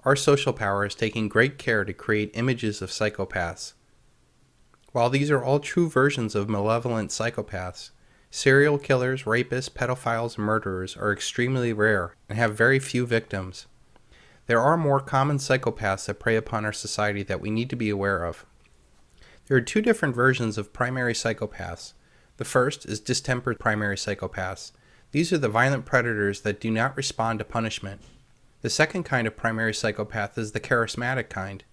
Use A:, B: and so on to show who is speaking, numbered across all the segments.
A: our social power is taking great care to create images of psychopaths. While these are all true versions of malevolent psychopaths, serial killers, rapists, pedophiles, and murderers are extremely rare and have very few victims. There are more common psychopaths that prey upon our society that we need to be aware of. There are two different versions of primary psychopaths. The first is distempered primary psychopaths. These are the violent predators that do not respond to punishment. The second kind of primary psychopath is the charismatic kind.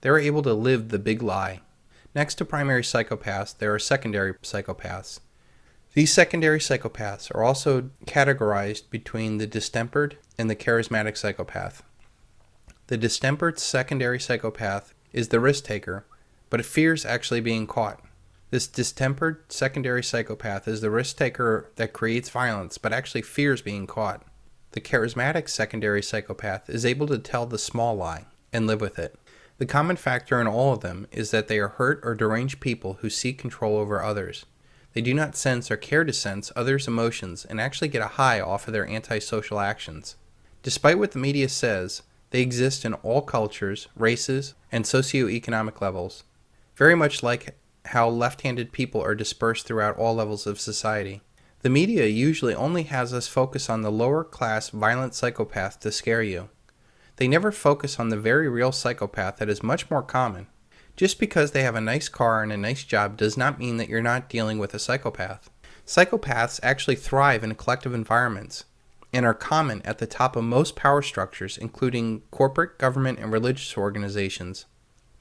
A: They are able to live the big lie. Next to primary psychopaths, there are secondary psychopaths. These secondary psychopaths are also categorized between the distempered and the charismatic psychopath. The distempered secondary psychopath is the risk taker, but it fears actually being caught. This distempered secondary psychopath is the risk taker that creates violence, but actually fears being caught. The charismatic secondary psychopath is able to tell the small lie and live with it. The common factor in all of them is that they are hurt or deranged people who seek control over others. They do not sense or care to sense others' emotions and actually get a high off of their antisocial actions. Despite what the media says, they exist in all cultures, races, and socioeconomic levels, very much like how left-handed people are dispersed throughout all levels of society. The media usually only has us focus on the lower-class violent psychopath to scare you. They never focus on the very real psychopath that is much more common. Just because they have a nice car and a nice job does not mean that you're not dealing with a psychopath. Psychopaths actually thrive in collective environments and are common at the top of most power structures, including corporate, government, and religious organizations.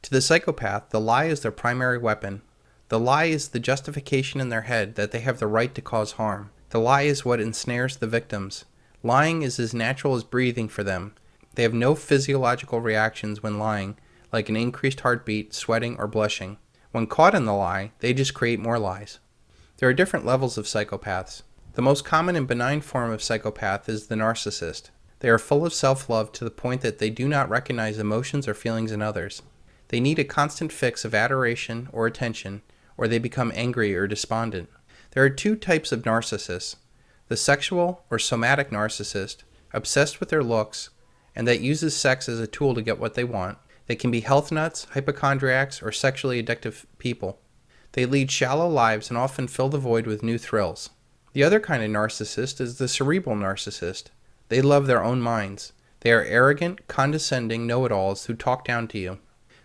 A: To the psychopath, the lie is their primary weapon. The lie is the justification in their head that they have the right to cause harm. The lie is what ensnares the victims. Lying is as natural as breathing for them. They have no physiological reactions when lying, like an increased heartbeat, sweating, or blushing. When caught in the lie, they just create more lies. There are different levels of psychopaths. The most common and benign form of psychopath is the narcissist. They are full of self-love to the point that they do not recognize emotions or feelings in others. They need a constant fix of adoration or attention, or they become angry or despondent. There are two types of narcissists: the sexual or somatic narcissist, obsessed with their looks, and that uses sex as a tool to get what they want. They can be health nuts, hypochondriacs, or sexually addictive people. They lead shallow lives and often fill the void with new thrills. The other kind of narcissist is the cerebral narcissist. They love their own minds. They are arrogant, condescending know-it-alls who talk down to you.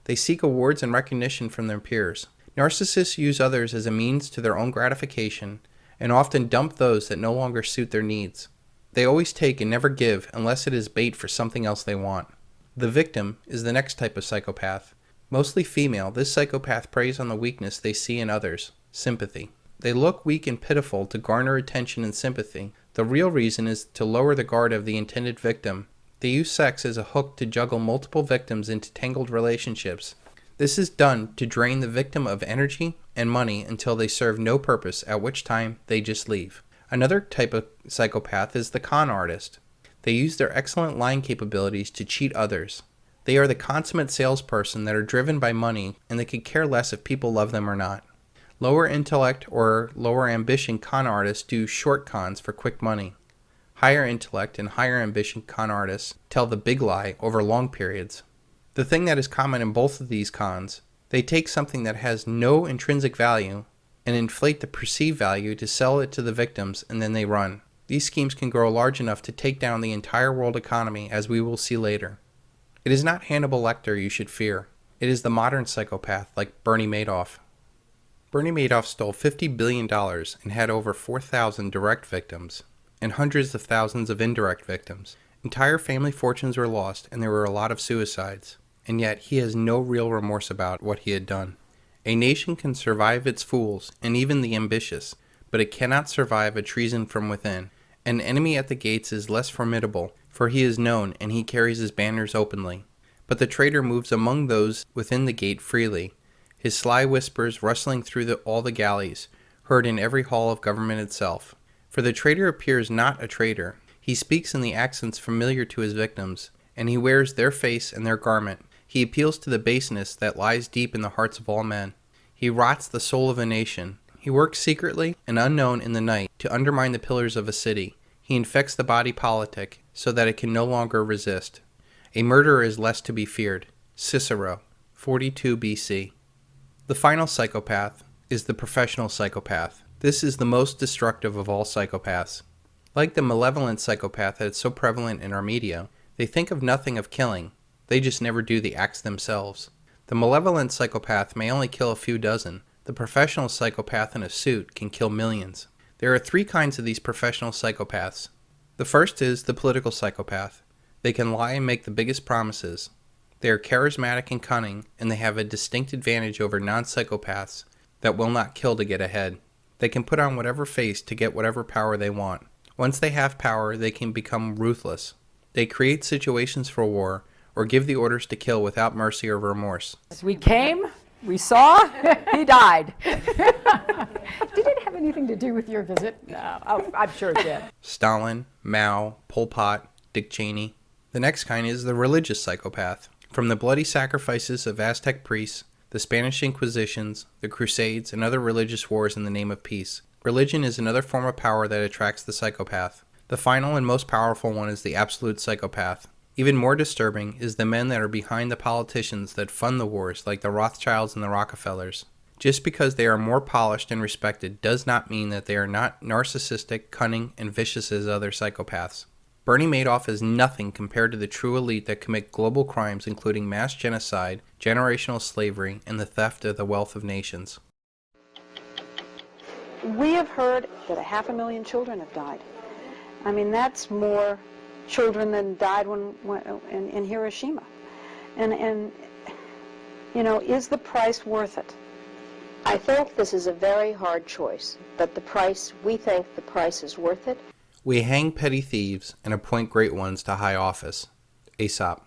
A: They seek awards and recognition from their peers. Narcissists use others as a means to their own gratification and often dump those that no longer suit their needs. They always take and never give unless it is bait for something else they want. The victim is the next type of psychopath. Mostly female, this psychopath preys on the weakness they see in others: sympathy. They look weak and pitiful to garner attention and sympathy. The real reason is to lower the guard of the intended victim. They use sex as a hook to juggle multiple victims into tangled relationships. This is done to drain the victim of energy and money until they serve no purpose, at which time they just leave. Another type of psychopath is the con artist. They use their excellent lying capabilities to cheat others. They are the consummate salesperson that are driven by money, and they could care less if people love them or not. Lower intellect or lower ambition con artists do short cons for quick money. Higher intellect and higher ambition con artists tell the big lie over long periods. The thing that is common in both of these cons, they take something that has no intrinsic value and inflate the perceived value to sell it to the victims, and then they run. These schemes can grow large enough to take down the entire world economy, as we will see later. It is not Hannibal Lecter you should fear. It is the modern psychopath like Bernie Madoff. Bernie Madoff stole $50 billion and had over 4,000 direct victims and hundreds of thousands of indirect victims. Entire family fortunes were lost, and there were a lot of suicides. And yet he has no real remorse about what he had done. A nation can survive its fools and even the ambitious, but it cannot survive a treason from within. An enemy at the gates is less formidable, for he is known and he carries his banners openly. But the traitor moves among those within the gate freely, his sly whispers rustling through all the galleys, heard in every hall of government itself. For the traitor appears not a traitor. He speaks in the accents familiar to his victims, and he wears their face and their garment. He appeals to the baseness that lies deep in the hearts of all men. He rots the soul of a nation. He works secretly and unknown in the night to undermine the pillars of a city. He infects the body politic so that it can no longer resist. A murderer is less to be feared. Cicero, 42 BC. The final psychopath is the professional psychopath. This is the most destructive of all psychopaths. Like the malevolent psychopath that's so prevalent in our media, they think of nothing of killing. They just never do the acts themselves. The malevolent psychopath may only kill a few dozen. The professional psychopath in a suit can kill millions. There are 3 kinds of these professional psychopaths. The first is the political psychopath. They can lie and make the biggest promises. They are charismatic and cunning, and they have a distinct advantage over non-psychopaths that will not kill to get ahead. They can put on whatever face to get whatever power they want. Once they have power, they can become ruthless. They create situations for war or give the orders to kill without mercy or remorse.
B: We came, we saw, he died. Did it have anything to do with your visit? No, I'm sure it did.
A: Stalin, Mao, Pol Pot, Dick Cheney. The next kind is the religious psychopath. From the bloody sacrifices of Aztec priests, the Spanish Inquisitions, the Crusades, and other religious wars in the name of peace, religion is another form of power that attracts the psychopath. The final and most powerful one is the absolute psychopath. Even more disturbing is the men that are behind the politicians that fund the wars, like the Rothschilds and the Rockefellers. Just because they are more polished and respected does not mean that they are not narcissistic, cunning, and vicious as other psychopaths. Bernie Madoff is nothing compared to the true elite that commit global crimes including mass genocide, generational slavery, and the theft of the wealth of nations.
C: We have heard that 500,000 children have died. I mean, that's more children than died in Hiroshima. And you know, is the price worth it?
D: I think this is a very hard choice, but we think the price is worth it.
A: We hang petty thieves and appoint great ones to high office. Aesop.